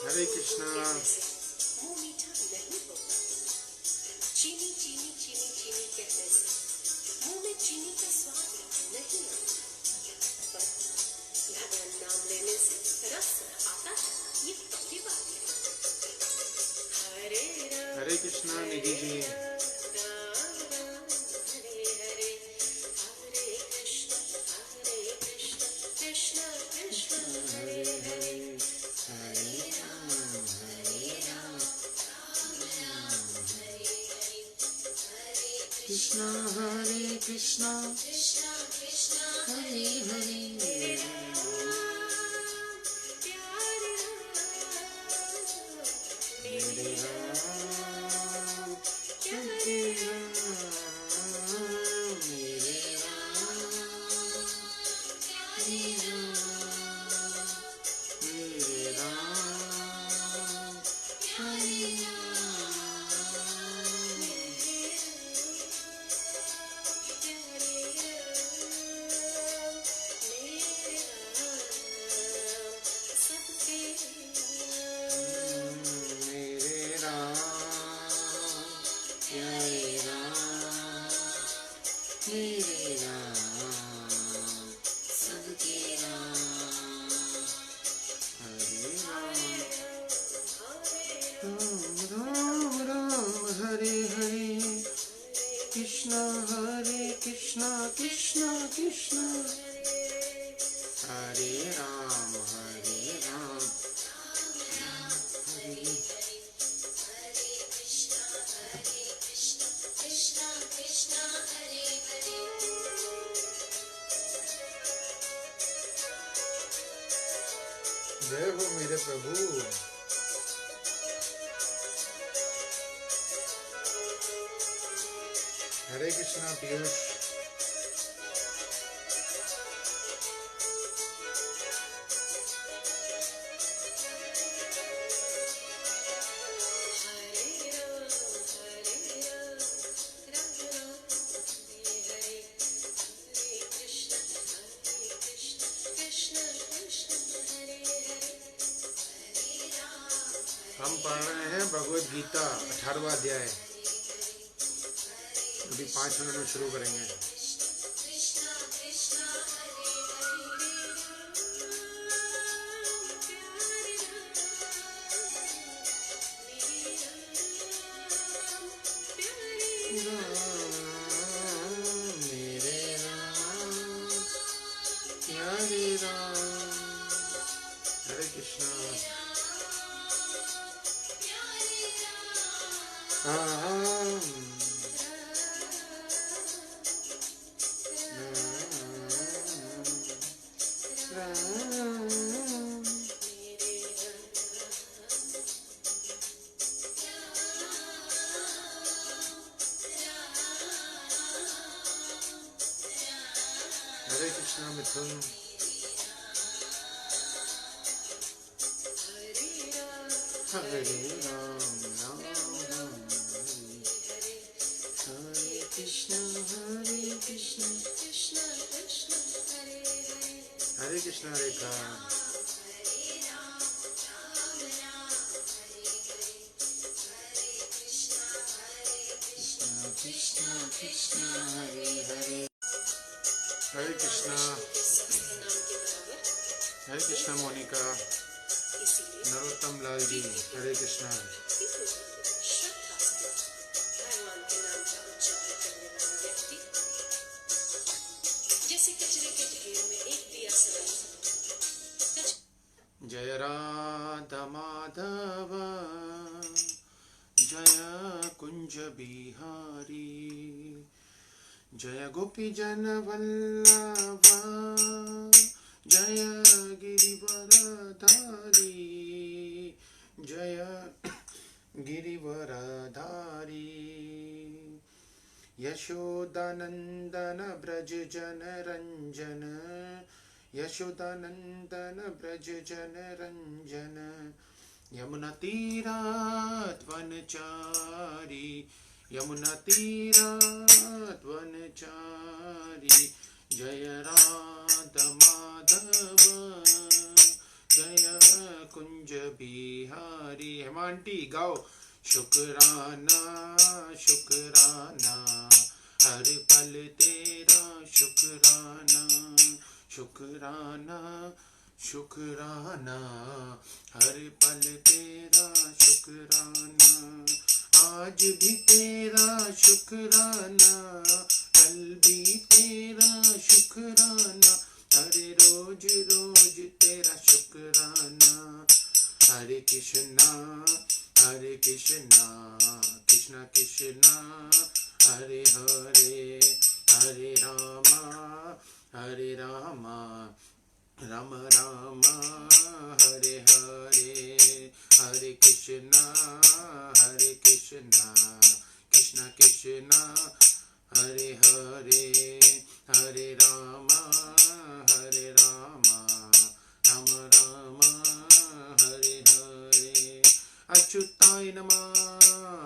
हरे कृष्णा। मुंह मीठा नहीं होता। चीनी चीनी चीनी चीनी कहने से मुंह में चीनी का स्वाद नहीं आता, पर भगवान नाम लेने से रस आता है, ये पक्की बात है। हरे कृष्णा निधि जी। कृष्णा हरे कृष्णा कृष्णा कृष्णा हरे हरे प्यारे मेरे राम प्यारे मेरे राम प्यारे मेरे राम प्यारे कृष्णा कृष्णा कृष्णा हरे राम हरे राम हरे कृष्णा कृष्णा हरे हरे जय हो मेरे प्रभु। हरे कृष्णा पीयूष। हम पढ़ रहे हैं भगवद गीता 18वां अध्याय। अभी 5 मिनट में शुरू करेंगे। मेरे राम प्यारे राम। हरे कृष्णा। कृष्णा मिथुन। हरे राम राम राम हरे कृष्णा कृष्ण कृष्ण हरे हरे हरे कृष्णा रेखा। कृष्णा कृष्णा हरे हरे हरे कृष्णा। हरे कृष्णा मोनिका। नरोत्तम लाल जी हरे कृष्णा। भगवान के नाम का उच्चारण करने वाला व्यक्ति जैसे कचरे के ढेर में एक दिया सलाई। जय राधा माधव जय कुंज बिहारी जय गोपी जन वल्लभ जय गिरिवरधारी जय गिरिवरधारी यशोदानंदन ब्रज जन रंजन यशोदानंदन ब्रज जन रंजन यमुना तीरात वनचारी यमुना तीरात वनचारी जय राधा माधव जय कुंज बिहारी। हेमांटी गाओ। शुक्राना शुक्राना हर पल तेरा शुक्राना शुक्राना शुक्राना हर पल तेरा शुक्राना आज भी तेरा शुक्राना कल भी तेरा शुक्राना हरे रोज रोज तेरा शुक्राना। हरे कृष्णा कृष्णा कृष्णा हरे हरे हरे रामा राम राम हरे हरे हरे कृष्णा कृष्णा कृष्णा हरे हरे हरे राम राम राम हरे हरे। अच्युताय नमः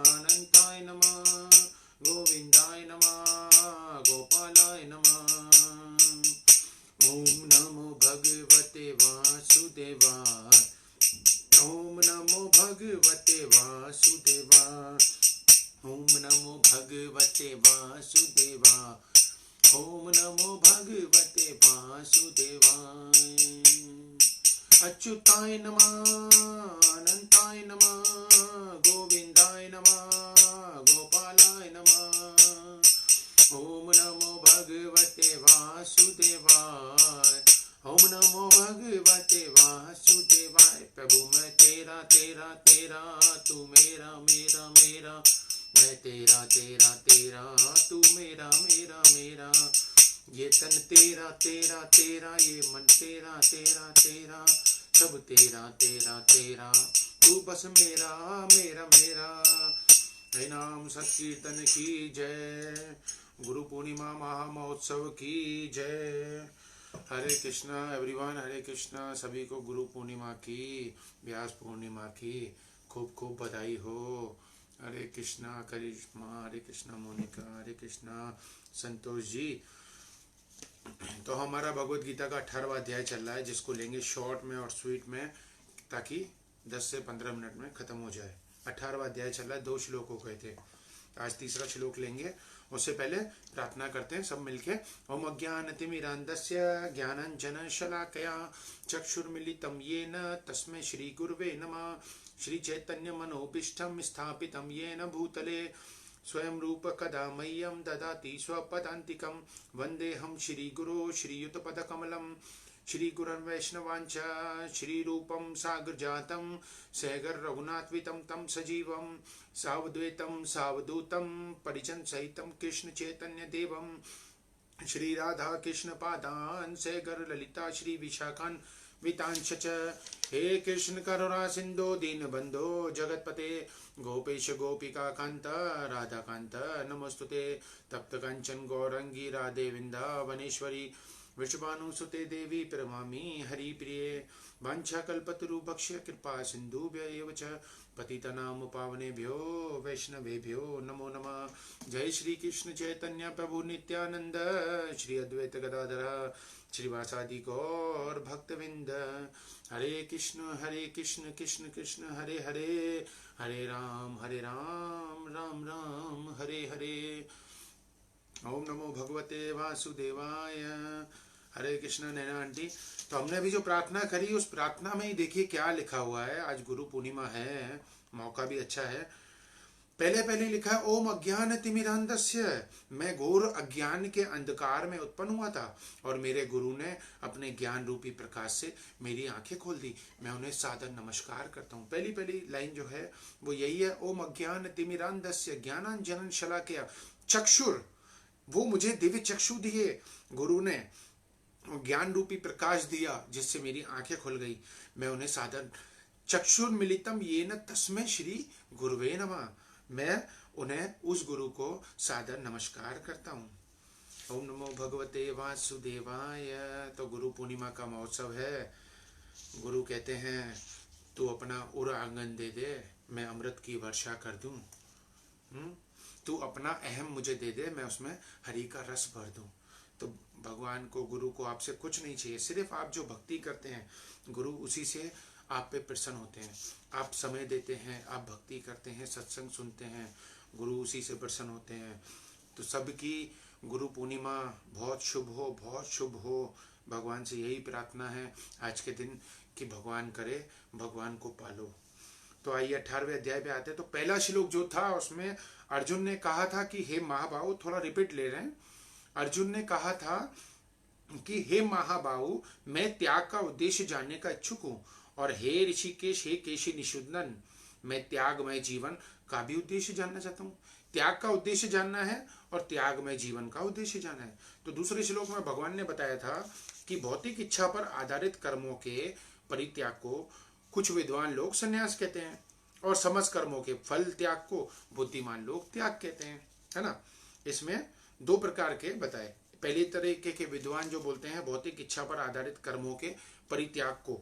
अनंताय नमः गोविंदाय नमः गोपालाय नमः। ओम नमो भगवते वासुदेवाय ओम नमो भगवते वासुदेवाय ओम नमो भगवते वासुदेवाय ओम नमो भगवते वासुदेवाय। अच्युताय नमः अनंताय नमः गोविंदाय नमः गोपालाय नमः। ओम नमो भगवते वासुदेवाय ओम नमो भगवते वासुदेवाय। प्रभु मैं तेरा तेरा तेरा तू मेरा मेरा मेरा मैं तेरा तेरा तेरा तू मेरा मेरा मेरा ये तन तेरा तेरा तेरा ये मन तेरा तेरा तेरा सब तेरा तेरा तेरा तू बस मेरा मेरा मेरा। हरि नाम संकीर्तन की जय। गुरु पूर्णिमा महामहोत्सव की जय। हरे कृष्णा एवरीवन। हरे कृष्णा सभी को गुरु पूर्णिमा की व्यास पूर्णिमा की खूब खूब बधाई हो। हरे कृष्णा करिश्मा हरे कृष्णा मोनिका हरे कृष्णा संतोष जी। तो हमारा भगवत गीता का 18वां अध्याय चल रहा है जिसको लेंगे शॉर्ट में और स्वीट में ताकि 10 से 15 मिनट में खत्म हो जाए। 18वां अध्याय चल रहा है 2 श्लोक हो गए थे आज तीसरा श्लोक लेंगे। उससे पहले प्रार्थना करते हैं सब मिलके। ओम अज्ञानतिमिरान्धस्य ज्ञानाञ्जनशलाकया चक्षुर्मिलितं येन तस्मै श्री गुरुवे नमः। श्री चैतन्य मनोभीष्टं स्थापितं येन भूतले स्वयं रूप कदा मह्यं ददाति स्वपदान्तिकं वन्देऽहं श्रीगुरो श्रीयुतपदकमलं श्रीगुरुर्वैष्णवांच श्रीरूपं साग्रजातं सैगर रघुनाथवितं तं सजीवं सावद्वैतं सावधूतं परिजनसहितं कृष्ण चैतन्य देवं श्री राधा कृष्ण पादान् सैगर ललिता श्री विशाखान् वितांश च। हे कृष्ण करुणा सिंधो दीनबंधो जगतपते गोपेश गोपिका कांत राधा कांत नमस्तुते। तप्त कंचन गौरंगी राधे वृंदावनेश्वरी वृषभानुसुते देवी प्रणमामि हरिप्रिये वाञ्छाकल्पतरुभक्ष कृपा सिन्धुभ्य एव च पतितनां पावनेभ्यो वैष्णवेभ्यो नमो नमः। जय श्री कृष्ण चैतन्य प्रभु नित्यानंद श्री अद्वैत गदाधर श्रीवासादि गौर भक्तविंद। हरे कृष्ण कृष्ण कृष्ण हरे हरे, हरे राम राम राम हरे हरे। ओम नमो भगवते वासुदेवाय। हरे कृष्ण। नैना आंटी, तो हमने अभी जो प्रार्थना करी उस प्रार्थना में ही देखिए क्या लिखा हुआ है। आज गुरु पूर्णिमा है, मौका भी अच्छा है। पहले लिखा है ओम अज्ञान तिमिरांधस्य, मैं घोर अज्ञान के अंधकार में उत्पन्न हुआ था और मेरे गुरु ने अपने ज्ञान रूपी प्रकाश से मेरी आंखें खोल दी, मैं उन्हें सादर नमस्कार करता हूँ। पहली लाइन जो है वो यही है, ओम अज्ञान तिमिरांधस्य ज्ञानांजन शलाकया चक्षुर, वो मुझे दिव्य चक्षु दिए, गुरु ने ज्ञान रूपी प्रकाश दिया जिससे मेरी आंखें खुल गई, मैं उन्हें सादर चक्षुर मिलितम येन तस्मै श्री गुरुवे नमः, मैं उन्हें उस गुरु को सादर नमस्कार करता हूँ। ओम नमो भगवते वासुदेवाय। तो गुरु पूर्णिमा का महोत्सव है। गुरु कहते हैं तू अपना उर आंगन दे दे, मैं अमृत की वर्षा कर दूं। तू अपना अहम मुझे दे दे, मैं उसमें हरि का रस भर दूं। तो भगवान को, गुरु को आपसे कुछ नहीं चाहिए, सिर्फ आप जो भक्ति करते हैं गुरु उसी से आप पे प्रसन्न होते हैं। आप समय देते हैं, आप भक्ति करते हैं, सत्संग सुनते हैं, गुरु उसी से प्रसन्न होते हैं। तो सबकी गुरु पूर्णिमा बहुत शुभ हो, बहुत शुभ हो। भगवान से यही प्रार्थना है आज के दिन कि भगवान करे भगवान को पालो। तो आइए 18वें अध्याय पे आते हैं। तो पहला श्लोक जो था उसमें अर्जुन ने कहा था कि हे महाबाहु, थोड़ा रिपीट ले रहे हैं। अर्जुन ने कहा था कि हे महाबाहु, मैं त्याग का उद्देश्य जानने का इच्छुक हूँ, और हे ऋषिकेश, हे केशी निषुदन, मैं त्यागमय जीवन का भी उद्देश्य जानना चाहता हूँ। त्याग का उद्देश्य जानना है और त्यागमय जीवन का उद्देश्य जानना है। तो दूसरे श्लोक में भगवान ने बताया था कि भौतिक इच्छा पर आधारित कर्मों के परित्याग को कुछ विद्वान लोग संन्यास कहते हैं, और समस्त कर्मों के फल त्याग को बुद्धिमान लोग त्याग कहते हैं, है ना। इसमें दो प्रकार के बताए। पहले तरीके के विद्वान जो बोलते हैं भौतिक इच्छा पर आधारित कर्मों के परित्याग को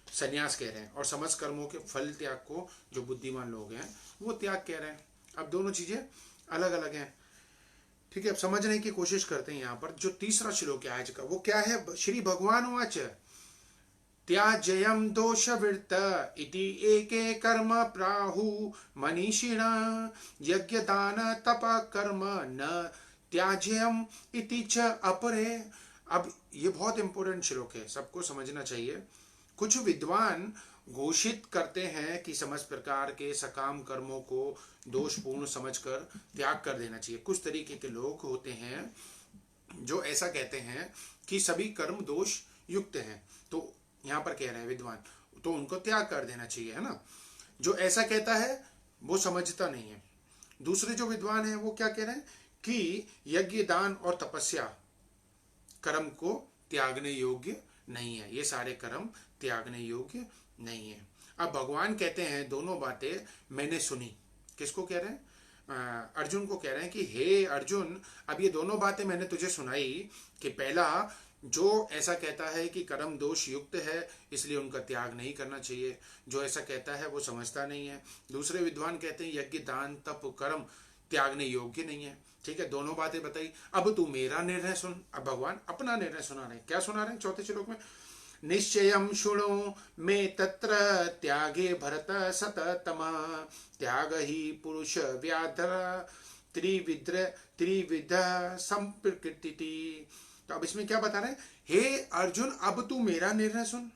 संन्यास कह रहे हैं, और समस्त कर्मों के फल त्याग को जो बुद्धिमान लोग हैं वो त्याग कह रहे हैं। अब दोनों चीजें अलग अलग हैं, ठीक है। अब समझने की कोशिश करते हैं। यहाँ पर जो तीसरा श्लोक है आज का वो क्या है। श्री भगवान वाच त्याजयम दोषवृत्त इति एके कर्म प्राहु मनीषिणा यज्ञ दान तप कर्म न त्याज्यम इति च अपरे। अब ये बहुत इंपॉर्टेंट श्लोक है, सबको समझना चाहिए। कुछ विद्वान घोषित करते हैं कि समस्त प्रकार के सकाम कर्मों को दोषपूर्ण समझकर त्याग कर देना चाहिए। कुछ तरीके के लोग होते हैं जो ऐसा कहते हैं कि सभी कर्म दोष युक्त हैं, तो यहाँ पर कह रहे हैं विद्वान, तो उनको त्याग कर देना चाहिए, है ना। जो ऐसा कहता है वो समझता नहीं है। दूसरे जो विद्वान हैं वो क्या कह रहे हैं कि यज्ञ दान और तपस्या कर्म को त्यागने योग्य नहीं है, ये सारे कर्म त्यागने योग्य नहीं है। अब भगवान कहते हैं दोनों बातें मैंने सुनी। किसको कह रहे हैं? अर्जुन को कह रहे हैं कि हे अर्जुन, अब ये दोनों बातें मैंने तुझे सुनाई कि पहला जो ऐसा कहता है कि कर्म दोष युक्त है इसलिए उनका त्याग नहीं करना चाहिए, जो ऐसा कहता है वो समझता नहीं है। दूसरे विद्वान कहते हैं यज्ञ दान तप कर्म त्यागने योग्य नहीं है, ठीक है। दोनों बातें बताई। अब तू मेरा निर्णय सुन। अब भगवान अपना निर्णय सुना रहे हैं। क्या सुना रहे हैं? चौथे श्लोक में निश्चयं शृणु मे तत्र त्यागे भरत सततमा त्याग ही पुरुष व्याधर त्रिविध संप्रकृति। तो अब इसमें क्या बता रहे हैं? हे अर्जुन, अब तू मेरा निर्णय सुन।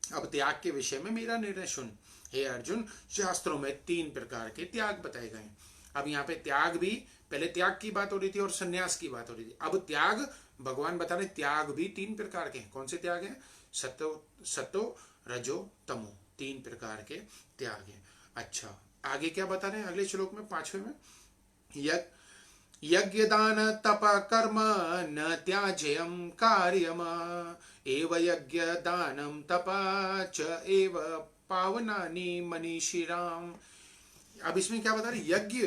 अब त्याग के विषय में मेरा निर्णय सुन। हे अर्जुन, शास्त्रों में 3 प्रकार के त्याग बताए गए। अब यहाँ पे त्याग भी, पहले त्याग की बात हो रही थी और संन्यास की बात हो रही थी। अब त्याग भगवान बता रहे त्याग भी 3 प्रकार के हैं। कौन से त्याग हैं? सतो रजो तमो, 3 प्रकार के त्याग हैं। अच्छा, आगे क्या बता रहे हैं अगले श्लोक में 5वें में? यज्ञ दान तप कर्म न त्याज्यम कार्यम एव यज्ञ दानम तप च एव पावनानि मनीषिणाम। अब इसमें क्या बता रहे? यज्ञ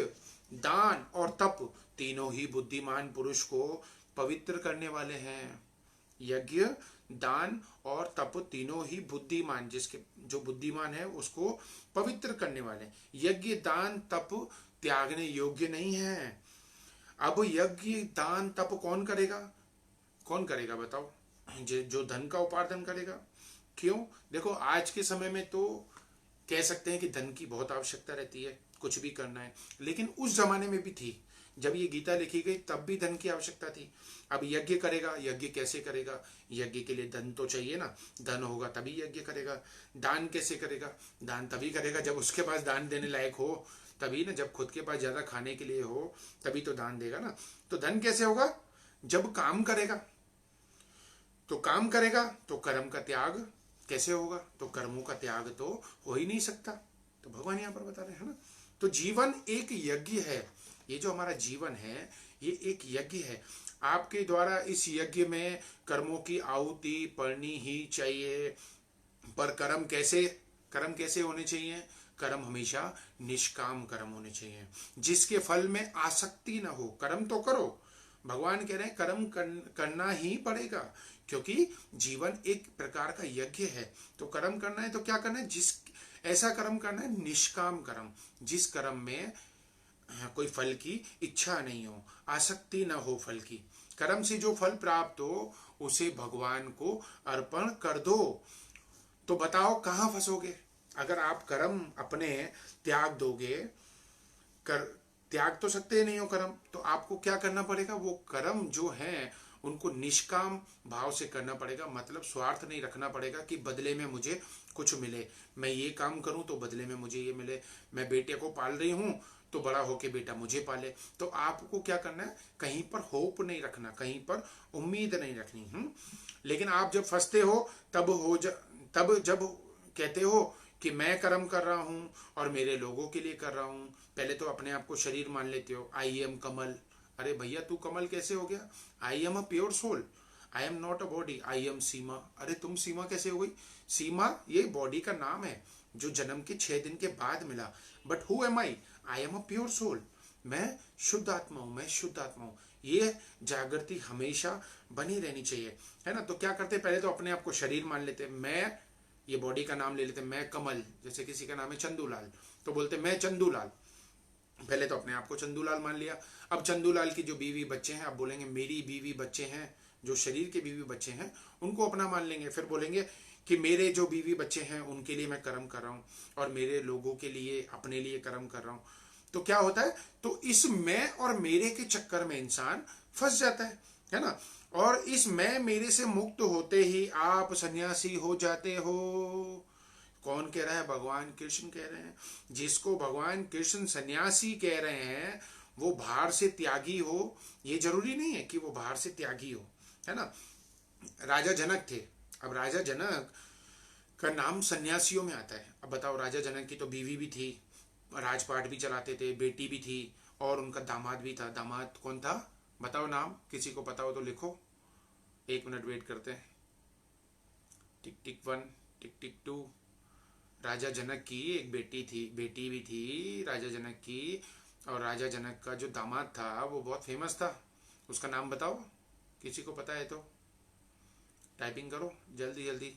दान और तप तीनों ही बुद्धिमान पुरुष को पवित्र करने वाले हैं। यज्ञ, दान और तप तीनों ही बुद्धिमान, जिसके जो बुद्धिमान है उसको पवित्र करने वाले। यज्ञ, दान, तप त्यागने योग्य नहीं है। अब यज्ञ, दान, तप कौन करेगा? कौन करेगा बताओ? जो धन का उपार्जन करेगा। क्यों? देखो आज के समय में तो कह सकते हैं कि धन की बहुत आवश्यकता रहती है, कुछ भी करना है, लेकिन उस जमाने में भी थी। जब ये गीता लिखी गई तब भी धन की आवश्यकता थी। अब यज्ञ करेगा, यज्ञ कैसे करेगा? यज्ञ के लिए धन तो चाहिए ना, धन होगा तभी यज्ञ करेगा। दान कैसे करेगा? दान तभी करेगा जब उसके पास दान देने लायक हो, तभी ना। जब खुद के पास ज्यादा खाने के लिए हो तभी तो दान देगा ना। तो धन कैसे होगा? जब काम करेगा। तो काम करेगा तो कर्म का त्याग कैसे होगा? तो कर्मों का त्याग तो हो ही नहीं सकता। तो भगवान यहाँ पर बता रहे हैं ना। तो जीवन एक यज्ञ है। ये जो हमारा जीवन है ये एक यज्ञ है। आपके द्वारा इस यज्ञ में कर्मों की आहुति पड़नी ही चाहिए। पर कर्म कैसे होने चाहिए? कर्म हमेशा निष्काम कर्म होने चाहिए, जिसके फल में आसक्ति ना हो। कर्म तो करो, भगवान कह रहे हैं कर्म करना ही पड़ेगा, क्योंकि जीवन एक प्रकार का यज्ञ है। तो कर्म करना है तो क्या करना है? ऐसा कर्म करना है निष्काम कर्म, जिस कर्म में कोई फल की इच्छा नहीं हो, आसक्ति ना हो फल की। कर्म से जो फल प्राप्त हो उसे भगवान को अर्पण कर दो। तो बताओ कहाँ फंसोगे? अगर आप कर्म अपने त्याग दोगे, त्याग तो सकते नहीं हो कर्म, तो आपको क्या करना पड़ेगा? वो कर्म जो है उनको निष्काम भाव से करना पड़ेगा। मतलब स्वार्थ नहीं रखना पड़ेगा कि बदले में मुझे कुछ मिले, मैं ये काम करूं तो बदले में मुझे ये मिले, मैं बेटे को पाल रही हूं तो बड़ा होके बेटा मुझे पाले। तो आपको क्या करना है? कहीं पर होप नहीं रखना, कहीं पर उम्मीद नहीं रखनी। लेकिन आप जब फंसते हो तब जब कहते हो कि मैं कर्म कर रहा हूं और मेरे लोगों के लिए कर रहा हूं। पहले तो अपने आप को शरीर मान लेते हो, आई एम कमल। अरे भैया तू कमल कैसे हो गया? I am a pure soul, I am not a body, I am Seema. अरे तुम सीमा कैसे हो गई? सीमा ये बॉडी का नाम है जो जन्म के 6 दिन के बाद मिला। But who am I am a pure soul. मैं शुद्ध आत्मा हूं, मैं शुद्ध आत्मा हूं। ये जागृति हमेशा बनी रहनी चाहिए, है ना। तो क्या करते? पहले तो अपने आप को शरीर मान लेते, मैं ये बॉडी का नाम ले लेते, मैं कमल। जैसे किसी का नाम है चंदूलाल तो बोलते मैं चंदूलाल। पहले तो अपने आप को चंदूलाल मान लिया। अब चंदूलाल की जो बीवी बच्चे हैं, अब बोलेंगे मेरी बीवी बच्चे हैं, जो शरीर के बीवी बच्चे हैं उनको अपना मान लेंगे। फिर बोलेंगे कि मेरे जो बीवी बच्चे हैं उनके लिए मैं कर्म कर रहा हूं और मेरे लोगों के लिए, अपने लिए कर्म कर रहा हूं। तो क्या होता है? तो इस मैं और मेरे के चक्कर में इंसान फंस जाता है ना। और इस मैं मेरे से मुक्त होते ही आप सन्यासी हो जाते हो। कौन कह रहा है? भगवान कृष्ण कह रहे हैं। जिसको भगवान कृष्ण सन्यासी कह रहे हैं वो बाहर से त्यागी हो, ये जरूरी नहीं है कि वो बाहर से त्यागी हो, है ना। राजा जनक थे। अब राजा जनक का नाम सन्यासियों में आता है। अब बताओ, राजा जनक की तो बीवी भी थी, राजपाट भी चलाते थे, बेटी भी थी और उनका दामाद भी था। दामाद कौन था? बताओ नाम, किसी को पता हो तो लिखो। 1 मिनट वेट करते हैं। टिक टिक 1, टिक टिक 2। राजा जनक की एक बेटी भी थी राजा जनक की। और राजा जनक का जो दामाद था वो बहुत फेमस था। उसका नाम बताओ, किसी को पता है तो टाइपिंग करो जल्दी जल्दी।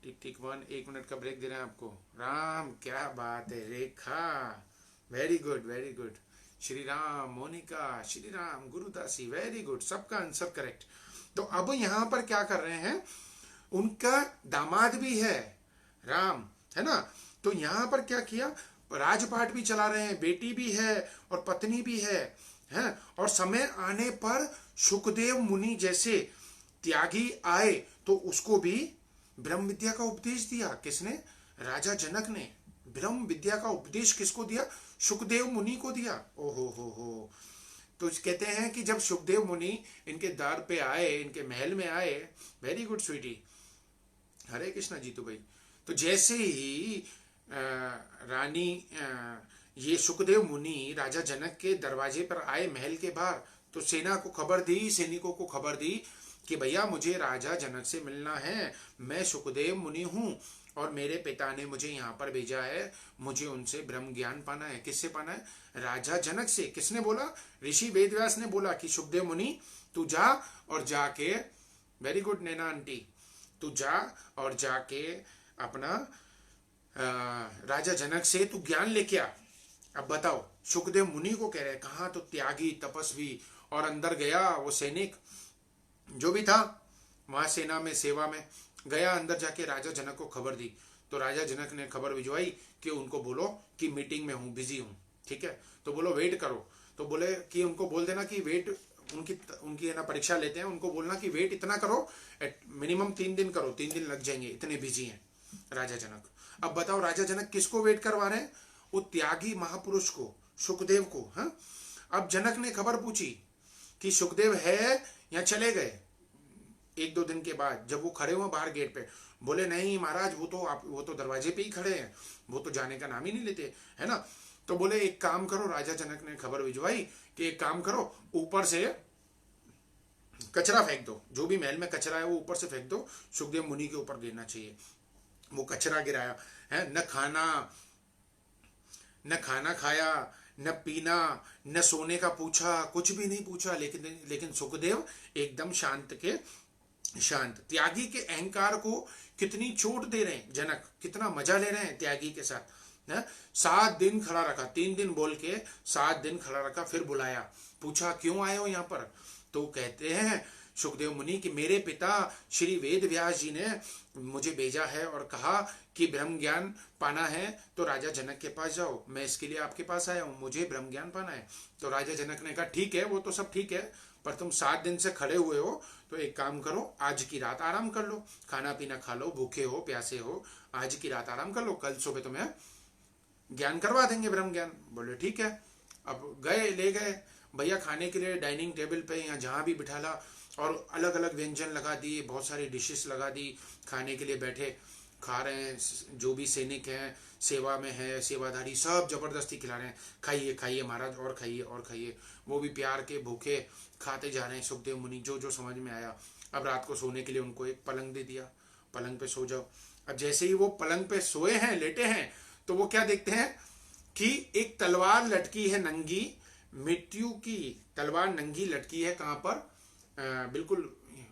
टिक टिक 1, 1 मिनट का ब्रेक दे रहे हैं आपको। राम, क्या बात है। Rekha, very good very good. Shri Ram, Monica, Shri Ram, Gurudasi, very good. सबका आंसर करेक्ट। तो अब यहाँ पर क्या कर रहे हैं? उनका दामाद भी है राम, है ना। तो यहाँ पर क्या किया? राजपाट भी चला रहे हैं, बेटी भी है और पत्नी भी है। और समय आने पर सुखदेव मुनि जैसे त्यागी आए तो उसको भी ब्रह्म विद्या का उपदेश दिया। किसने? राजा जनक ने। ब्रह्म विद्या का उपदेश किसको दिया? सुखदेव मुनि को दिया। ओहो हो। तो कहते हैं कि जब सुखदेव मुनि इनके द्वार पे आए, इनके महल में आए, वेरी गुड स्वीटी, हरे कृष्णा जीतू भाई। तो जैसे ही रानी ये सुखदेव मुनि राजा जनक के दरवाजे पर आए महल के बाहर, तो सेना को खबर दी, सैनिकों को खबर दी कि भैया मुझे राजा जनक से मिलना है, मैं सुखदेव मुनि हूं और मेरे पिता ने मुझे यहाँ पर भेजा है, मुझे उनसे ब्रह्म ज्ञान पाना है। किससे पाना है? राजा जनक से। किसने बोला? ऋषि वेदव्यास ने बोला कि सुखदेव मुनि तू जा और जाके वेरी गुड नैना आंटी, तू जा और जाके अपना राजा जनक से तू ज्ञान लेके आ। अब बताओ, सुखदेव मुनि को कह रहे, कहा तो त्यागी तपस्वी, और अंदर गया वो सैनिक जो भी था वहां सेना में सेवा में गया, अंदर जाके राजा जनक को खबर दी। तो राजा जनक ने खबर भिजवाई कि उनको बोलो कि मीटिंग में हूँ, बिजी हूँ, ठीक है, तो बोलो वेट करो। तो बोले कि उनको बोल देना कि वेट, उनकी है ना परीक्षा लेते हैं, उनको बोलना कि वेट इतना करो, मिनिमम 3 दिन करो, 3 दिन लग जाएंगे, इतने बिजी हैं राजा जनक। अब बताओ राजा जनक किसको वेट करवा रहे हैं? वो त्यागी महापुरुष को, सुखदेव को। हाँ, अब जनक ने खबर पूछी कि सुखदेव है या चले गए। 1-2 दिन के बाद जब वो खड़े हुए बाहर गेट पे, बोले नहीं महाराज, वो तो दरवाजे पे ही खड़े हैं, वो तो जाने का नाम ही नहीं लेते, है ना। तो बोले एक काम करो, राजा जनक ने खबर भिजवाई कि एक काम करो, ऊपर से कचरा फेंक दो, जो भी महल में कचरा है वो ऊपर से फेंक दो, सुखदेव मुनि के ऊपर गिरना चाहिए। वो कचरा गिराया है, न खाना खाया, न पीना, न सोने का पूछा, कुछ भी नहीं पूछा। लेकिन सुखदेव एकदम शांत। त्यागी के अहंकार को कितनी चोट दे रहे हैं जनक, कितना मजा ले रहे हैं त्यागी के साथ। 7 दिन खड़ा रखा, 3 दिन बोल के 7 दिन खड़ा रखा, फिर बुलाया, पूछा क्यों आए हो यहाँ पर। तो कहते हैं सुखदेव मुनि कि मेरे पिता श्री वेद व्यास जी ने मुझे भेजा है और कहा कि ब्रह्म ज्ञान पाना है तो राजा जनक के पास जाओ, मैं इसके लिए आपके पास आया हूँ, मुझे ब्रह्म ज्ञान पाना है। तो राजा जनक ने कहा ठीक है, वो तो सब ठीक है, पर तुम 7 दिन से खड़े हुए हो, तो एक काम करो, आज की रात आराम कर लो, खाना पीना खा लो, भूखे हो प्यासे हो, आज की रात आराम कर लो, कल सुबह तुम्हें ज्ञान करवा देंगे, ब्रह्म ज्ञान। बोले ठीक है। अब ले गए भैया खाने के लिए डाइनिंग टेबल पे या जहाँ भी बिठाला, और अलग अलग व्यंजन लगा दिए, बहुत सारी डिशेस लगा दी, खाने के लिए बैठे, खा रहे हैं। जो भी सैनिक हैं, सेवा में है, सेवाधारी, सब जबरदस्ती खिला रहे हैं, खाइए खाइए महाराज, और खाइए और खाइए। वो भी प्यार के भूखे खाते जा रहे हैं। सुखदेव मुनि जो समझ में आया, अब रात को सोने के लिए उनको एक पलंग दे दिया, पलंग पे सो जाओ। अब जैसे ही वो पलंग पे सोए हैं, लेटे हैं, तो वो क्या देखते हैं कि एक तलवार लटकी है नंगी, मृत्यु की तलवार नंगी लटकी है, कहाँ पर, बिल्कुल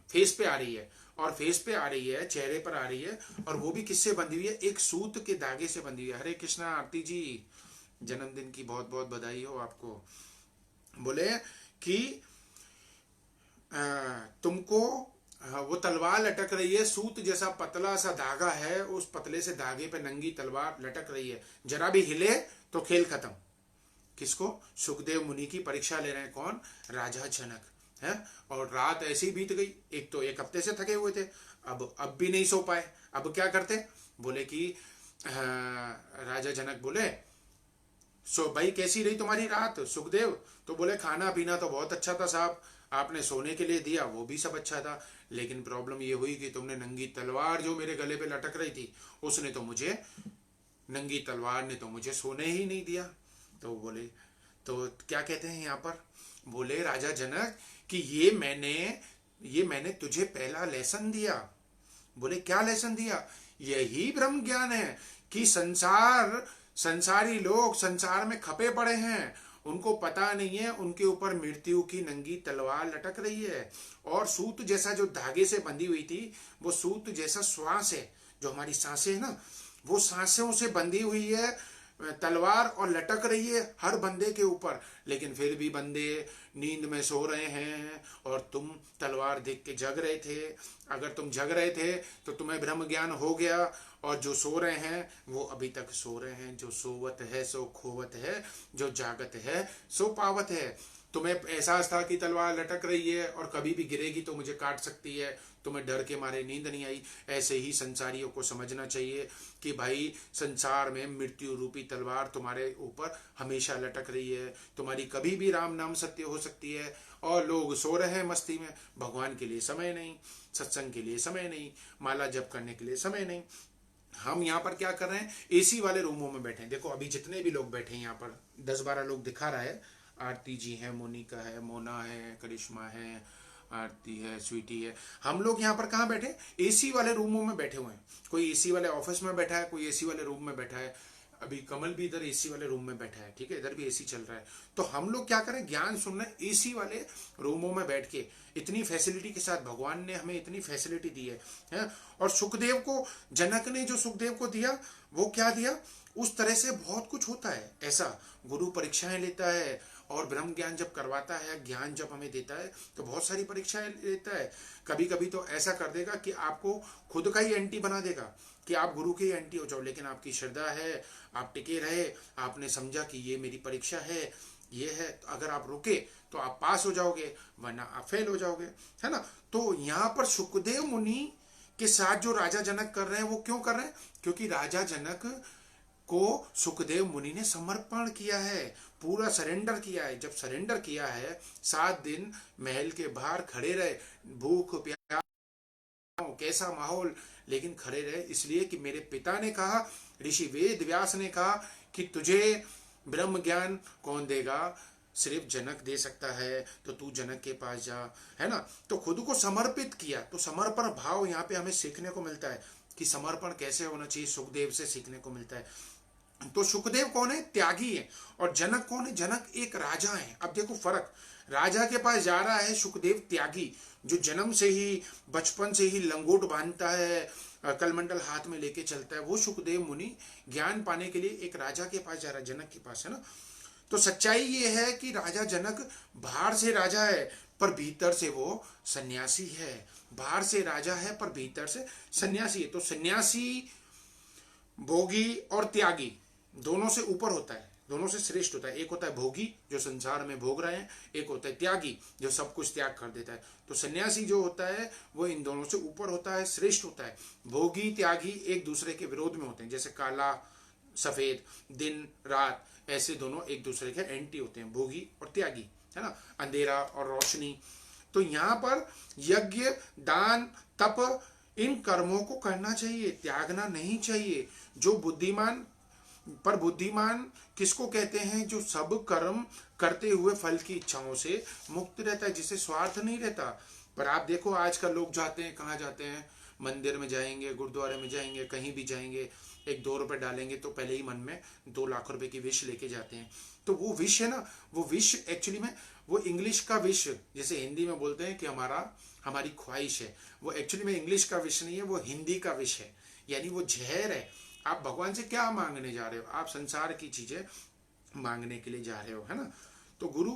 फेस पे आ रही है, और फेस पे आ रही है, चेहरे पर आ रही है, और वो भी किससे बंधी हुई है? एक सूत के धागे से बंधी हुई है। हरे कृष्णा आरती जी, जन्मदिन की बहुत बहुत बधाई हो आपको। बोले कि तुमको वो तलवार लटक रही है, सूत जैसा पतला सा धागा है, उस पतले से धागे पे नंगी तलवार लटक रही है, जरा भी हिले तो खेल खत्म। किसको? सुखदेव मुनि की परीक्षा ले रहे हैं। कौन? राजा जनक है। और रात ऐसी बीत गई, एक तो 1 हफ्ते से थके हुए थे, अब भी नहीं सो पाए। अब क्या करते? बोले कि राजा जनक बोले, सो भाई कैसी रही तुम्हारी रात सुखदेव? तो बोले खाना पीना तो बहुत अच्छा था साहब, आपने सोने के लिए दिया वो भी सब अच्छा था, लेकिन प्रॉब्लम ये हुई कि तुमने नंगी तलवार जो मेरे गले पे लटक रही थी, उसने तो मुझे, नंगी तलवार ने तो मुझे सोने ही नहीं दिया। तो बोले, तो क्या कहते हैं यहाँ पर? बोले राजा जनक कि ये मैंने तुझे पहला लेसन दिया। बोले क्या लेसन दिया? यही ब्रह्म ज्ञान है कि संसारी लोग संसार में खपे पड़े हैं, उनको पता नहीं है उनके ऊपर मृत्यु की नंगी तलवार लटक रही है, और सूत जैसा जो धागे से बंधी हुई थी, वो सूत जैसा श्वास है, जो हमारी सांसें है ना, वो सांसों से बंधी हुई है तलवार, और लटक रही है हर बंदे के ऊपर। लेकिन फिर भी बंदे नींद में सो रहे हैं, और तुम तलवार देख के जग रहे थे। अगर तुम जग रहे थे तो तुम्हें ब्रह्म ज्ञान हो गया, और जो सो रहे हैं वो अभी तक सो रहे हैं। जो सोवत है सो खोवत है, जो जागत है सो पावत है। तुम्हें एहसास था कि तलवार लटक रही है और कभी भी गिरेगी तो मुझे काट सकती है, तुम्हें डर के मारे नींद नहीं आई। ऐसे ही संसारियों को समझना चाहिए कि भाई संसार में मृत्यु रूपी तलवार तुम्हारे ऊपर हमेशा लटक रही है, तुम्हारी कभी भी राम नाम सत्य हो सकती है। और लोग सो रहे हैं मस्ती में, भगवान के लिए समय नहीं, सत्संग के लिए समय नहीं, माला जप करने के लिए समय नहीं। हम यहाँ पर क्या कर रहे हैं? एसी वाले रूमों में बैठे हैं। देखो अभी जितने भी लोग बैठे हैं यहाँ पर 10-12 लोग दिखा रहा है, आरती जी है, मोनिका है, मोना है, करिश्मा है, आरती है, स्वीटी है। हम लोग यहाँ पर कहाँ बैठे? एसी वाले रूमों में बैठे हुए हैं। कोई एसी वाले ऑफिस में बैठा है, कोई एसी वाले रूम में बैठा है। अभी कमल भी इधर एसी वाले रूम में बैठा है, ठीक है, इधर भी एसी चल रहा है। तो हम लोग क्या करें, ज्ञान सुनने एसी वाले रूमों में बैठ के, इतनी फैसिलिटी के साथ भगवान ने हमें इतनी फैसिलिटी दी है। और सुखदेव को, जनक ने जो सुखदेव को दिया वो क्या दिया, उस तरह से बहुत कुछ होता है ऐसा। गुरु परीक्षाएं लेता है और ब्रह्म ज्ञान जब करवाता है, ज्ञान जब हमें देता है तो बहुत सारी परीक्षाएं लेता है। कभी कभी तो ऐसा कर देगा कि आपको खुद का ही एंटी बना देगा कि आप गुरु के एंटी हो जाओ, लेकिन आपकी श्रद्धा है, आप टिके रहे, आपने समझा कि ये मेरी परीक्षा है, ये है, तो अगर आप रुके तो आप पास हो जाओगे, वरना आप फेल हो जाओगे, है ना। तो यहाँ पर सुखदेव मुनि के साथ जो राजा जनक कर रहे हैं वो क्यों कर रहे हैं, क्योंकि राजा जनक को सुखदेव मुनि ने समर्पण किया है, पूरा सरेंडर किया है। जब सरेंडर किया है, 7 दिन महल के बाहर खड़े रहे, भूख प्यास कैसा माहौल, लेकिन खड़े रहे, इसलिए कि मेरे पिता ने कहा, ऋषि वेद व्यास ने कहा कि तुझे ब्रह्म ज्ञान कौन देगा, सिर्फ जनक दे सकता है, तो तू जनक के पास जा, है ना। तो खुद को समर्पित किया। तो समर्पण भाव यहाँ पे हमें सीखने को मिलता है कि समर्पण कैसे होना चाहिए, सुखदेव से सीखने को मिलता है। तो सुखदेव कौन है, त्यागी है। और जनक कौन है, जनक एक राजा है। अब देखो फर्क, राजा के पास जा रहा है सुखदेव त्यागी, जो जन्म से ही, बचपन से ही लंगोट बांधता है, कलमंडल हाथ में लेके चलता है, वो सुखदेव मुनि ज्ञान पाने के लिए एक राजा के पास जा रहा है, जनक के पास, है ना। तो सच्चाई ये है कि राजा जनक बाहर से राजा है पर भीतर से वो सन्यासी है। बाहर से राजा है पर भीतर से सन्यासी है। तो सन्यासी भोगी और त्यागी दोनों से ऊपर होता है, दोनों से श्रेष्ठ होता है। एक होता है भोगी जो संसार में भोग रहे हैं, एक होता है त्यागी जो सब कुछ त्याग कर देता है। तो सन्यासी जो होता है वो इन दोनों से ऊपर होता है, श्रेष्ठ होता है। भोगी त्यागी एक दूसरे के विरोध में होते हैं, जैसे काला सफेद, दिन रात, ऐसे दोनों एक दूसरे के एंटी होते हैं, भोगी और त्यागी, है ना, अंधेरा और रोशनी। तो यहाँ पर यज्ञ, दान, तप, इन कर्मों को करना चाहिए, त्यागना नहीं चाहिए। जो बुद्धिमान, पर बुद्धिमान किसको कहते हैं, जो सब कर्म करते हुए फल की इच्छाओं से मुक्त रहता है, जिसे स्वार्थ नहीं रहता। पर आप देखो आजकल लोग जाते हैं, कहाँ जाते हैं, मंदिर में जाएंगे, गुरुद्वारे में जाएंगे, कहीं भी जाएंगे, एक 2 रुपए डालेंगे तो पहले ही मन में 2 लाख रुपए की विश लेके जाते हैं। तो वो विश है ना, वो विश एक्चुअली में वो इंग्लिश का विश, जैसे हिंदी में बोलते हैं कि हमारी ख्वाहिश है, वो एक्चुअली में इंग्लिश का विश नहीं है, वो हिंदी का विश है, यानी वो जहर है। आप भगवान से क्या मांगने जा रहे हो, आप संसार की चीजें मांगने के लिए जा रहे हो, है ना। तो गुरु,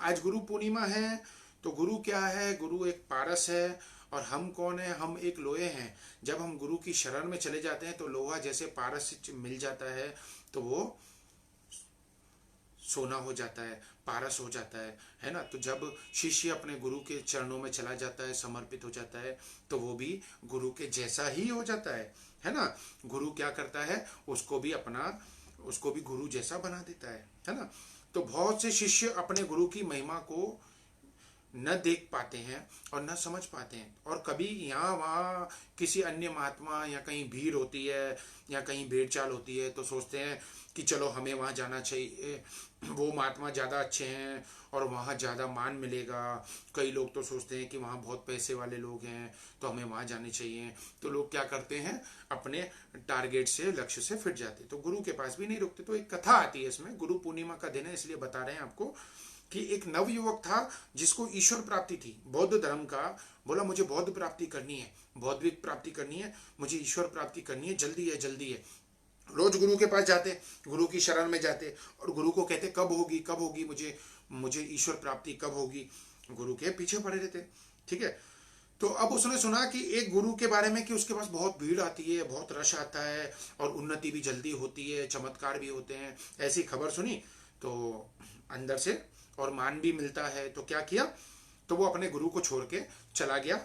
आज गुरु पूर्णिमा है, तो गुरु क्या है, गुरु एक पारस है और हम कौन है, हम एक लोहे हैं। जब हम गुरु की शरण में चले जाते हैं तो लोहा जैसे पारस से मिल जाता है तो वो सोना हो जाता है, पारस हो जाता है ना। तो जब शिष्य अपने गुरु के चरणों में चला जाता है, समर्पित हो जाता है, तो वो भी गुरु के जैसा ही हो जाता है ना। गुरु क्या करता है, उसको भी गुरु जैसा बना देता है ना। तो बहुत से शिष्य अपने गुरु की महिमा को न देख पाते हैं और न समझ पाते हैं, और कभी यहाँ वहाँ किसी अन्य महात्मा या कहीं भीड़ होती है या कहीं भेड़ चाल होती है तो सोचते हैं कि चलो हमें वहाँ जाना चाहिए, वो महात्मा ज़्यादा अच्छे हैं और वहाँ ज़्यादा मान मिलेगा। कई लोग तो सोचते हैं कि वहाँ बहुत पैसे वाले लोग हैं तो हमें वहाँ जाने चाहिए। तो लोग क्या करते हैं, अपने टारगेट से, लक्ष्य से फिट जाते, तो गुरु के पास भी नहीं रुकते। तो एक कथा आती है इसमें, गुरु पूर्णिमा का दिन है इसलिए बता रहे हैं आपको, कि एक नवयुवक था जिसको ईश्वर प्राप्ति थी, बौद्ध धर्म का, बोला मुझे बौद्ध प्राप्ति करनी है, बौद्धिक प्राप्ति करनी है, मुझे ईश्वर प्राप्ति करनी है, जल्दी है जल्दी है। रोज गुरु के पास जाते, गुरु की शरण में जाते और गुरु को कहते कब होगी मुझे ईश्वर प्राप्ति कब होगी। गुरु के पीछे पड़े रहते, ठीक है। तो अब उसने सुना कि एक गुरु के बारे में कि उसके पास बहुत भीड़ आती है, बहुत रश आता है और उन्नति भी जल्दी होती है, चमत्कार भी होते हैं, ऐसी खबर सुनी तो अंदर से और मान भी मिलता है। तो क्या किया, तो वो अपने गुरु को छोड़ के चला गया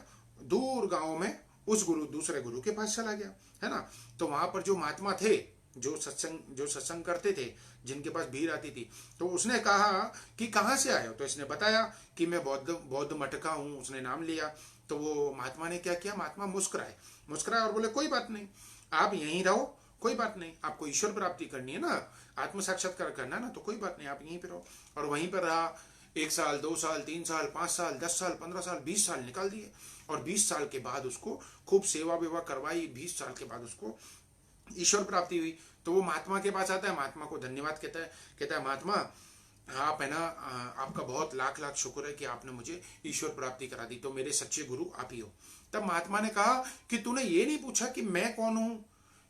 दूर गांव में, उस दूसरे गुरु के पास चला गया, है ना। तो वहां पर जो महात्मा थे, जो सत्संग करते थे, जिनके पास भीड़ आती थी, तो उसने कहा कि कहाँ से आए हो, तो इसने बताया कि मैं बौद्ध मठ का हूँ, उसने नाम लिया। तो वो महात्मा ने क्या किया, महात्मा मुस्कुराए और बोले कोई बात नहीं, आप यहीं रहो, कोई बात नहीं, आपको ईश्वर प्राप्ति करनी है ना, आत्म साक्षात्कार करना है ना, तो कोई बात नहीं, आप यहीं पे रहो। और वहीं पर रहा, 1 साल 2 साल 3 साल 5 साल 10 साल 15 साल 20 साल निकाल दिए। और 20 साल के बाद उसको खूब सेवा वेवा करवाई, 20 साल के बाद उसको ईश्वर प्राप्ति हुई। तो वो महात्मा के पास आता है, महात्मा को धन्यवाद कहता है महात्मा आप है ना, आपका बहुत लाख लाख शुक्र है कि आपने मुझे ईश्वर प्राप्ति करा दी, तो मेरे सच्चे गुरु आप ही हो। तब महात्मा ने कहा कि तूने ये नहीं पूछा कि मैं कौन हूं,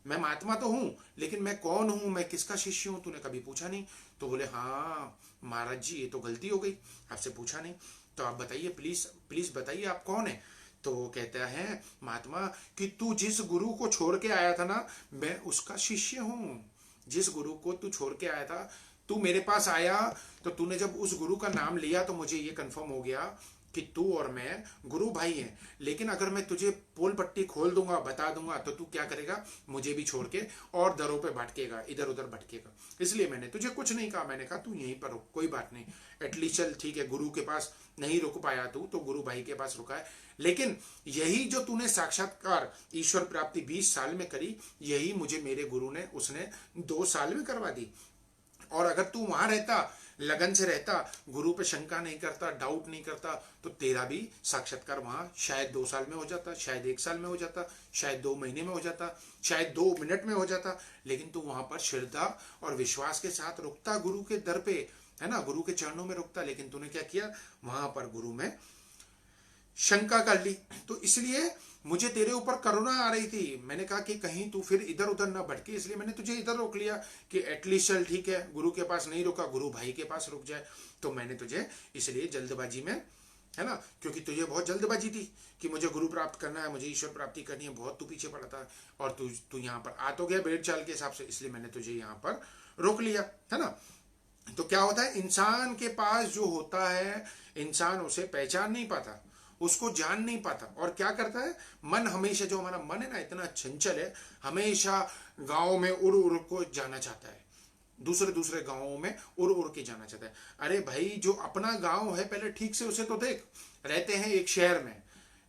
मैं महात्मा तो हूं लेकिन मैं कौन हूं, मैं किसका शिष्य हूं, तूने कभी पूछा नहीं। तो बोले हाँ महाराज जी ये तो गलती हो गई, आपसे पूछा नहीं, तो आप बताइए प्लीज प्लीज बताइए आप कौन है। तो वो कहता है महात्मा कि तू जिस गुरु को छोड़ के आया था ना, मैं उसका शिष्य हूं। जिस गुरु को तू छोड़ के आया था, तू मेरे पास आया, तो तूने जब उस गुरु का नाम लिया तो मुझे ये कंफर्म हो गया कि तू और मैं गुरु भाई हैं। लेकिन अगर मैं तुझे पोल पट्टी खोल दूंगा, बता दूंगा, तो तू क्या करेगा, मुझे भी छोड़ के और दरों पे भटकेगा, इधर उधर भटकेगा। इसलिए मैंने तुझे कुछ नहीं कहा, मैंने कहा तू यहीं पर रुक, कोई बात नहीं, एटलीस्ट चल ठीक है, गुरु के पास नहीं रुक पाया तू तो गुरु भाई के पास रुका है, लेकिन यही जो तूने साक्षात्कार ईश्वर प्राप्ति 20 साल में करी, यही मुझे मेरे गुरु ने उसने 2 साल में करवा दी। और अगर तू वहां रहता, लगन से रहता, गुरु पे शंका नहीं करता, डाउट नहीं करता, तो तेरा भी साक्षात्कार वहां शायद 2 साल में हो जाता, शायद 1 साल में हो जाता, शायद 2 महीने में हो जाता, शायद 2 मिनट में हो जाता। लेकिन तू वहां पर श्रद्धा और विश्वास के साथ रुकता, गुरु के दर पे, है ना, गुरु के चरणों में रुकता। लेकिन तूने क्या किया, वहां पर गुरु में शंका कर ली। तो इसलिए मुझे तेरे ऊपर करुणा आ रही थी, मैंने कहा कि कहीं तू फिर इधर उधर ना भटके, इसलिए मैंने तुझे इधर रोक लिया कि एटलीस्ट चल ठीक है, गुरु के पास नहीं रुका, गुरु भाई के पास रुक जाए। तो मैंने तुझे इसलिए जल्दबाजी में, है ना, क्योंकि तुझे बहुत जल्दबाजी थी कि मुझे गुरु प्राप्त करना है, मुझे ईश्वर प्राप्ति करनी है, बहुत तू पीछे पड़ा था, और तू यहाँ पर आ तो गया भेड़ चाल के हिसाब से, इसलिए मैंने तुझे यहाँ पर रोक लिया, है ना। तो क्या होता है, इंसान के पास जो होता है, इंसान उसे पहचान नहीं पाता, उसको जान नहीं पाता, और क्या करता है, मन हमेशा, जो हमारा मन है ना इतना चंचल है, हमेशा गांव में उड़ उड़ को जाना चाहता है, दूसरे दूसरे गांवों में उड़ उड़ के जाना चाहता है। अरे भाई जो अपना गांव है पहले ठीक से उसे तो देख। रहते हैं एक शहर में,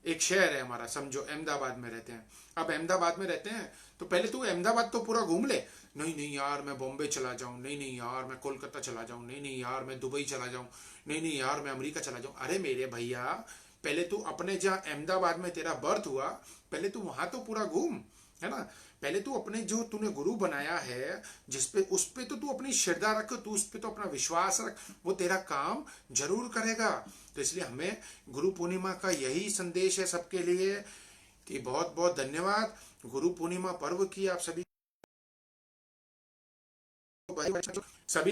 एक शहर है हमारा, समझो अहमदाबाद में रहते हैं। अब अहमदाबाद में रहते हैं तो पहले तू अहमदाबाद तो पूरा घूम ले। नहीं नहीं यार मैं बॉम्बे चला जाऊं, नहीं नहीं यार मैं कोलकाता चला जाऊं, नहीं नहीं यार मैं दुबई चला जाऊं, नहीं नहीं यार मैं अमेरिका चला जाऊं। अरे मेरे भैया पहले तू अपने, जहाँ अहमदाबाद में तेरा बर्थ हुआ, पहले तू वहां तो पूरा घूम, है ना। पहले तू अपने जो तूने गुरु बनाया है, जिसपे उस पे तो तू अपनी श्रद्धा रख, तू उस पे तो अपना विश्वास रख, वो तेरा काम जरूर करेगा। तो इसलिए हमें गुरु पूर्णिमा का यही संदेश है सबके लिए कि बहुत बहुत धन्यवाद। गुरु पूर्णिमा पर्व की आप सभी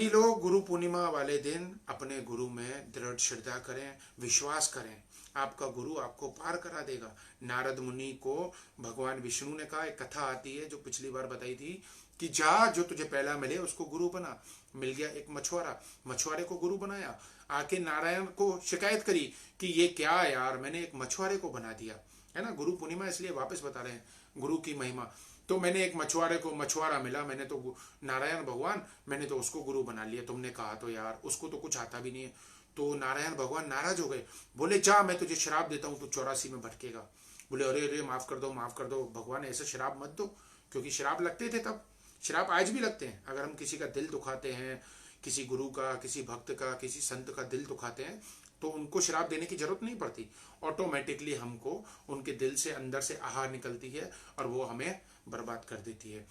लोग गुरु पूर्णिमा वाले दिन अपने गुरु में दृढ़ श्रद्धा करें, विश्वास करें, आपका गुरु आपको पार करा देगा। नारद मुनि को भगवान विष्णु ने कहा, एक कथा आती है जो पिछली बार बताई थी कि जा जो तुझे पहला मिले उसको गुरु बना। मिल गया एक मछुआरा, मछुआरे को गुरु बनाया। आके नारायण को शिकायत करी कि ये क्या यार, मैंने एक मछुआरे को बना दिया, है ना। गुरु पूर्णिमा इसलिए वापस बता रहे हैं गुरु की महिमा। तो मैंने एक मछुआरे को मछुआरा मिला, मैंने तो नारायण भगवान, मैंने तो उसको गुरु बना लिया, तुमने कहा तो यार उसको तो कुछ आता भी नहीं है। तो नारायण भगवान नाराज हो गए, बोले जा मैं तुझे शराब देता हूँ, तू 84 में भटकेगा। बोले अरे अरे माफ कर दो, माफ कर दो भगवान, ऐसे शराब मत दो। क्योंकि शराब लगते थे तब, शराब आज भी लगते हैं। अगर हम किसी का दिल दुखाते हैं, किसी गुरु का, किसी भक्त का, किसी संत का दिल दुखाते हैं, तो उनको शराब देने की जरूरत नहीं पड़ती, ऑटोमेटिकली हमको उनके दिल से अंदर से आहार निकलती है और वो हमें बर्बाद कर देती है।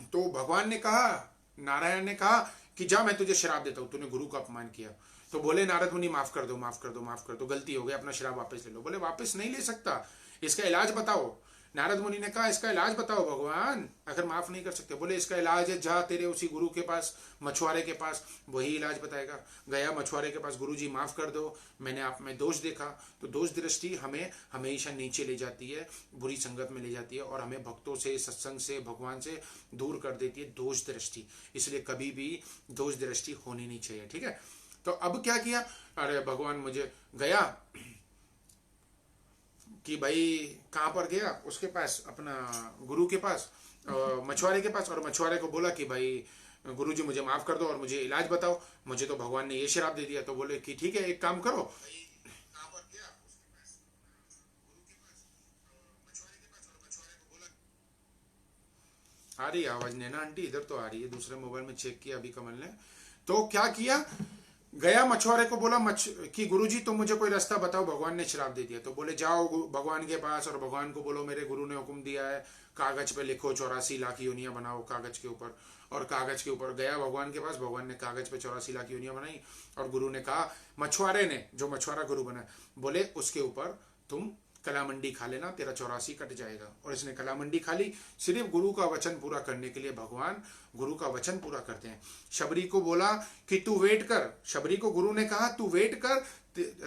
तो भगवान ने कहा, नारायण ने कहा कि जा मैं तुझे शराब देता हूं, तूने गुरु का अपमान किया। तो बोले नारद मुनि माफ कर दो, माफ कर दो, माफ कर दो, गलती हो गई, अपना शराब वापस ले लो। बोले वापस नहीं ले सकता, इसका इलाज बताओ। नारद मुनि ने कहा इसका इलाज बताओ भगवान, अगर माफ नहीं कर सकते। बोले इसका इलाज है, जा तेरे उसी गुरु के पास, मछुआरे के पास, वही इलाज बताएगा। गया मछुआरे के पास, गुरु जी माफ कर दो, मैंने आप में दोष देखा। तो दोष दृष्टि हमें हमेशा नीचे ले जाती है, बुरी संगत में ले जाती है, और हमें भक्तों से, सत्संग से, भगवान से दूर कर देती है दोष दृष्टि। इसलिए कभी भी दोष दृष्टि होनी नहीं चाहिए, ठीक है। तो अब क्या किया, अरे भगवान मुझे गया कि भाई कहाँ पर गया, उसके पास, अपना गुरु के पास, मछुआरे के पास, और मछुआरे को बोला कि भाई गुरु जी मुझे माफ कर दो और मुझे इलाज बताओ, मुझे तो भगवान ने ये शराब दे दिया। तो बोले कि ठीक है एक काम करो, आ रही आवाज नैना आंटी, इधर तो आ रही है, दूसरे मोबाइल में चेक किया अभी कमल ने। तो क्या किया, गया मछुआरे को बोला कि गुरुजी तुम मुझे कोई रास्ता बताओ, भगवान ने श्राप दे दिया। तो बोले जाओ भगवान के पास और भगवान को बोलो मेरे गुरु ने हुक्म दिया है, कागज पे लिखो 84 लाख योनियां बनाओ कागज के ऊपर। और कागज के ऊपर गया भगवान के पास, भगवान ने कागज पे 84 लाख योनियां बनाई और गुरु ने कहा, मछुआरे ने, जो मछुआरा गुरु बना, बोले उसके ऊपर तुम कलामंडी खा लेना, तेरा 84 कट जाएगा। और इसने कलामंडी खा ली। सिर्फ गुरु का वचन पूरा करने के लिए भगवान गुरु का वचन पूरा करते हैं। शबरी को बोला कि तू वेट कर, शबरी को गुरु ने कहा तू वेट कर,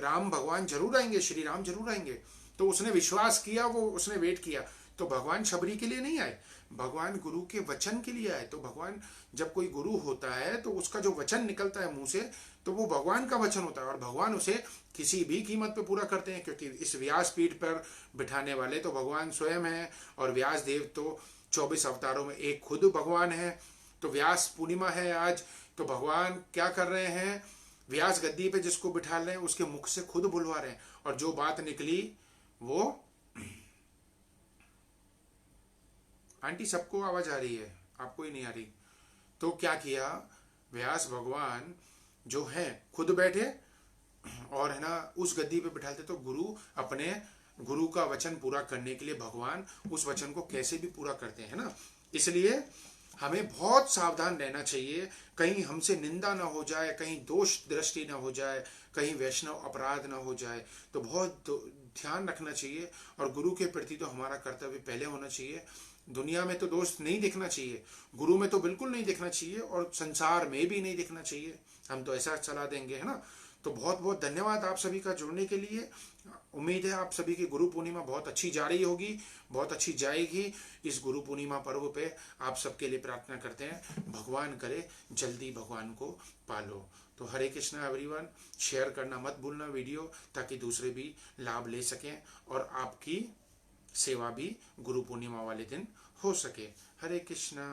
राम भगवान जरूर आएंगे, श्री राम जरूर आएंगे। तो उसने विश्वास किया, वो उसने वेट किया। तो भगवान शबरी के लिए नहीं आए, भगवान गुरु के वचन के लिए आए। तो भगवान, जब कोई गुरु होता है तो उसका जो वचन निकलता है मुंह से, तो वो भगवान का वचन होता है और भगवान उसे किसी भी कीमत पे पूरा करते हैं। क्योंकि इस व्यास पीठ पर बिठाने वाले तो भगवान स्वयं है और व्यास देव तो 24 अवतारों में एक खुद भगवान है। तो व्यास पूर्णिमा है आज, तो भगवान क्या कर रहे हैं, व्यास गद्दी पे जिसको बिठा रहे हैं उसके मुख से खुद बुलवा रहे हैं। और जो बात निकली वो, आंटी सबको आवाज आ रही है, आपको ही नहीं आ रही। तो क्या किया, व्यास भगवान जो है खुद बैठे और है ना उस गद्दी पे बिठाते। तो गुरु अपने गुरु का वचन पूरा करने के लिए भगवान उस वचन को कैसे भी पूरा करते हैं ना। इसलिए हमें बहुत सावधान रहना चाहिए, कहीं हमसे निंदा ना हो जाए, कहीं दोष दृष्टि ना हो जाए, कहीं वैष्णव अपराध ना हो जाए। तो बहुत ध्यान रखना चाहिए। और गुरु के प्रति तो हमारा कर्तव्य पहले होना चाहिए। दुनिया में तो दोष नहीं दिखना चाहिए, गुरु में तो बिल्कुल नहीं दिखना चाहिए और संसार में भी नहीं दिखना चाहिए। हम तो ऐसा चला देंगे, है ना। तो बहुत बहुत धन्यवाद आप सभी का जुड़ने के लिए। उम्मीद है आप सभी की गुरु पूर्णिमा बहुत अच्छी जा रही होगी, बहुत अच्छी जाएगी। इस गुरु पूर्णिमा पर्व पे आप सबके लिए प्रार्थना करते हैं, भगवान करे जल्दी भगवान को पालो। तो हरे कृष्णा एवरीवन, शेयर करना मत भूलना वीडियो, ताकि दूसरे भी लाभ ले सकें और आपकी सेवा भी गुरु पूर्णिमा वाले दिन हो सके। हरे कृष्णा।